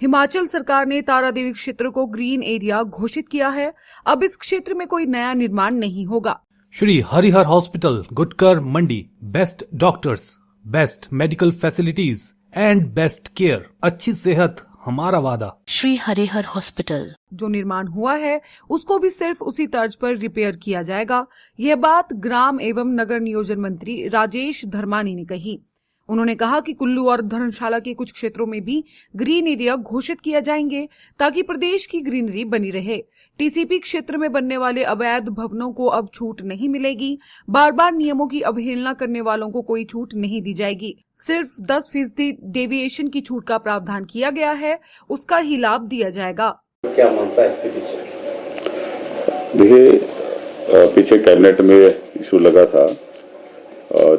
हिमाचल सरकार ने तारादेवी क्षेत्र को ग्रीन एरिया घोषित किया है। अब इस क्षेत्र में कोई नया निर्माण नहीं होगा। Shri Harihar hospital, Gutkar Mandi. Best doctors, best medical facilities and best care. अच्छी सेहत हमारा वादा। श्री हरिहर हॉस्पिटल। जो निर्माण हुआ है उसको भी सिर्फ उसी तर्ज पर रिपेयर किया जाएगा। यह बात ग्राम एवं नगर नियोजन मंत्री राजेश धर्मानी ने कही। उन्होंने कहा कि कुल्लू और धर्मशाला के कुछ क्षेत्रों में भी ग्रीन एरिया घोषित किया जाएंगे ताकि प्रदेश की ग्रीनरी बनी रहे। टीसीपी क्षेत्र में बनने वाले अवैध भवनों को अब छूट नहीं मिलेगी। बार बार नियमों की अवहेलना करने वालों को कोई छूट नहीं दी जाएगी। सिर्फ 10% डेविएशन की छूट का प्रावधान किया गया है, उसका ही लाभ दिया जाएगा। क्या मानता है इसके पीछे? देखिए, पीछे कैबिनेट में इशू लगा था।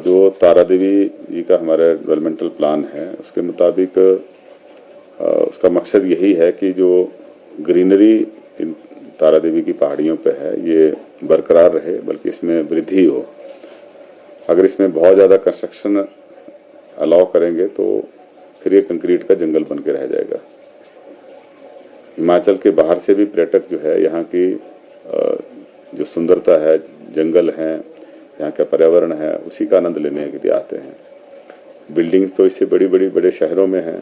जो तारादेवी जी का हमारा डेवलपमेंटल प्लान है उसके मुताबिक उसका मकसद यही है कि जो ग्रीनरी इन तारादेवी की पहाड़ियों पे है ये बरकरार रहे, बल्कि इसमें वृद्धि हो। अगर इसमें बहुत ज़्यादा कंस्ट्रक्शन अलाउ करेंगे तो फिर ये कंक्रीट का जंगल बन के रह जाएगा। हिमाचल के बाहर से भी पर्यटक जो है यहाँ की जो सुंदरता है, जंगल हैं, यहाँ का पर्यावरण है, उसी का आनंद लेने के लिए आते हैं। बिल्डिंग्स तो इससे बड़े शहरों में हैं,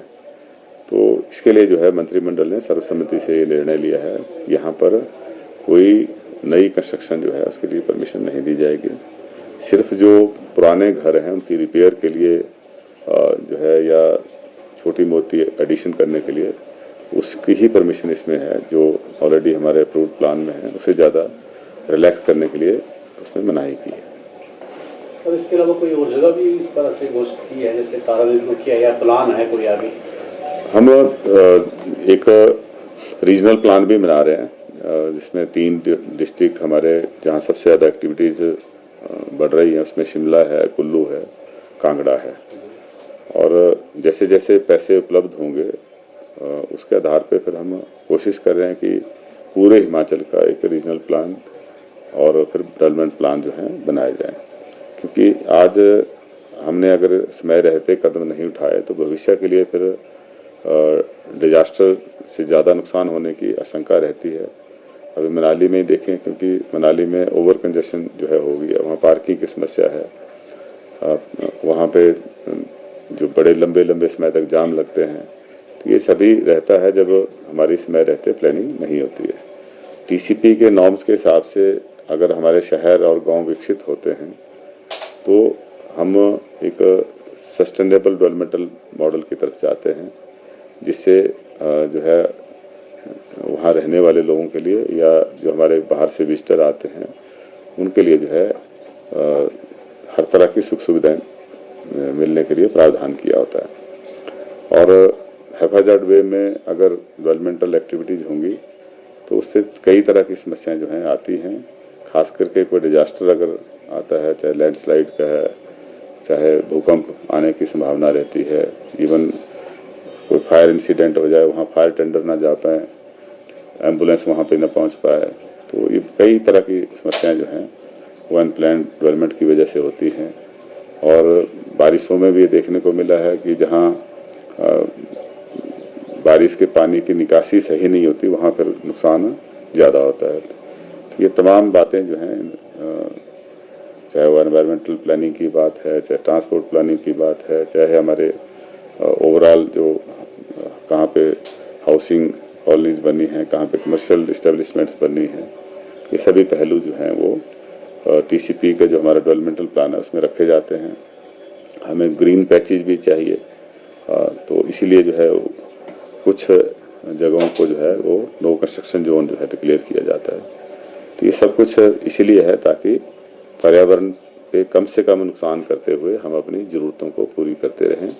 तो इसके लिए जो है मंत्रिमंडल ने सर्वसम्मति से ये निर्णय लिया है। यहाँ पर कोई नई कंस्ट्रक्शन जो है उसके लिए परमिशन नहीं दी जाएगी। सिर्फ जो पुराने घर हैं उनकी रिपेयर के लिए जो है या छोटी मोटी एडिशन करने के लिए उसकी ही परमिशन इसमें है। जो ऑलरेडी हमारे अप्रूव्ड प्लान में है उससे ज़्यादा रिलैक्स करने के लिए उसमें मनाही की है। और इसके अलावा कोई और जगह भी इस तरह से घोषित की है जैसे तारादेवी को किया या प्लान है कोई आगे? हम एक रीजनल प्लान भी बना रहे हैं जिसमें 3 डिस्ट्रिक्ट हमारे जहां सबसे ज़्यादा एक्टिविटीज़ बढ़ रही हैं, उसमें शिमला है, कुल्लू है, कांगड़ा है। और जैसे जैसे पैसे उपलब्ध होंगे उसके आधार पे फिर हम कोशिश कर रहे हैं कि पूरे हिमाचल का एक रीजनल प्लान और फिर डेवलपमेंट प्लान जो है बनाए जाएं। क्योंकि आज हमने अगर समय रहते कदम नहीं उठाए तो भविष्य के लिए फिर डिजास्टर से ज़्यादा नुकसान होने की आशंका रहती है। अभी मनाली में ही देखें, क्योंकि मनाली में ओवर कंजेशन जो है हो गया, वहाँ पार्किंग की समस्या है, वहाँ पे जो बड़े लंबे समय तक जाम लगते हैं। तो ये सभी रहता है जब हमारी समय रहते प्लानिंग नहीं होती है। टीसीपी के नॉर्म्स के हिसाब से अगर हमारे शहर और गांव विकसित होते हैं तो हम एक सस्टेनेबल डेवलपमेंटल मॉडल की तरफ जाते हैं, जिससे जो है वहाँ रहने वाले लोगों के लिए या जो हमारे बाहर से विजिटर आते हैं उनके लिए जो है हर तरह की सुख सुविधाएं मिलने के लिए प्रावधान किया होता है। और हैफाजार्ड वे में अगर डेवलपमेंटल एक्टिविटीज़ होंगी तो उससे कई तरह की समस्याएं जो हैं आती हैं। खास करके कोई डिजास्टर अगर आता है, चाहे लैंडस्लाइड का है, चाहे भूकंप आने की संभावना रहती है, इवन कोई फायर इंसिडेंट हो जाए, वहाँ फायर टेंडर ना जा पाए, एम्बुलेंस वहाँ पे ना पहुँच पाए, तो ये कई तरह की समस्याएं जो हैं वो अनप्लान्ड डेवलपमेंट की वजह से होती हैं। और बारिशों में भी देखने को मिला है कि जहाँ बारिश के पानी की निकासी सही नहीं होती वहाँ पर नुकसान ज़्यादा होता है। तो ये तमाम बातें जो हैं, चाहे वो एनवायरमेंटल प्लानिंग की बात है, चाहे ट्रांसपोर्ट प्लानिंग की बात है, चाहे हमारे ओवरऑल जो कहाँ पे हाउसिंग कॉलोनीज बनी हैं, कहाँ पे कमर्शियल इस्टेब्लिशमेंट्स बनी हैं, ये सभी पहलू जो हैं वो टीसीपी का जो हमारा डेवलपमेंटल प्लान है उसमें रखे जाते हैं। हमें ग्रीन पैचेज भी चाहिए, तो इसीलिए जो है कुछ जगहों को जो है वो नो कंस्ट्रक्शन जोन जो है डिक्लेयर किया जाता है। तो ये सब कुछ इसीलिए है ताकि पर्यावरण पे कम से कम नुकसान करते हुए हम अपनी ज़रूरतों को पूरी करते रहें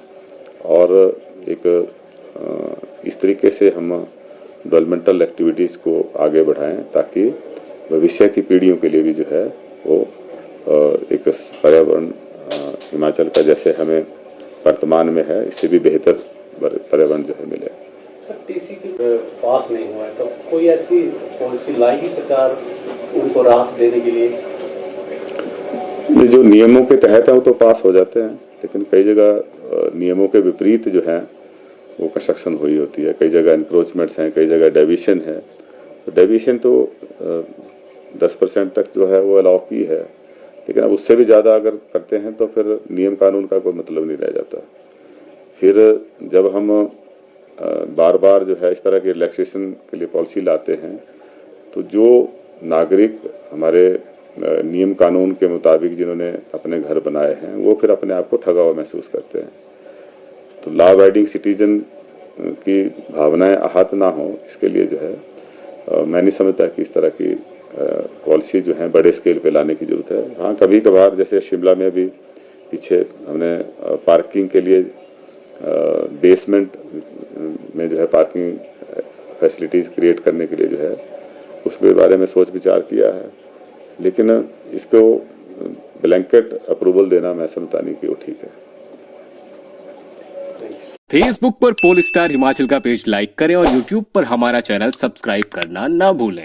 और एक इस तरीके से हम डेवलपमेंटल एक्टिविटीज़ को आगे बढ़ाएं ताकि भविष्य की पीढ़ियों के लिए भी जो है वो एक पर्यावरण हिमाचल का जैसे हमें वर्तमान में है इससे भी बेहतर पर्यावरण जो है मिले। टीसीपी पास नहीं हुआ है तो कोई ऐसी पॉलिसी लाएगी सरकार उनको राहत देने के लिए? ये जो नियमों के तहत है वो तो पास हो जाते हैं, लेकिन कई जगह नियमों के विपरीत जो हैं वो कंस्ट्रक्शन हुई होती है। कई जगह इंक्रोचमेंट्स हैं, कई जगह डेविएशन है। तो डेविएशन तो 10% तक जो है वो अलाउ की है, लेकिन अब उससे भी ज़्यादा अगर करते हैं तो फिर नियम कानून का कोई मतलब नहीं रह जाता। फिर जब हम बार बार जो है इस तरह की रिलैक्सेशन के लिए पॉलिसी लाते हैं, तो जो नागरिक हमारे नियम कानून के मुताबिक जिन्होंने अपने घर बनाए हैं, वो फिर अपने आप को ठगा हुआ महसूस करते हैं। तो लॉ अबाइडिंग सिटीजन की भावनाएं आहत ना हो, इसके लिए जो है मैं नहीं समझता कि इस तरह की पॉलिसी जो है बड़े स्केल पे लाने की ज़रूरत है। हाँ, कभी कभार जैसे शिमला में भी पीछे हमने पार्किंग के लिए बेसमेंट में जो है पार्किंग फैसिलिटीज़ क्रिएट करने के लिए जो है उसके बारे में सोच विचार किया है, लेकिन इसको ब्लैंकेट अप्रूवल देना मैं समझता नहीं कि वो ठीक है। फेसबुक पर पोल स्टार हिमाचल का पेज लाइक करें और यूट्यूब पर हमारा चैनल सब्सक्राइब करना ना भूलें।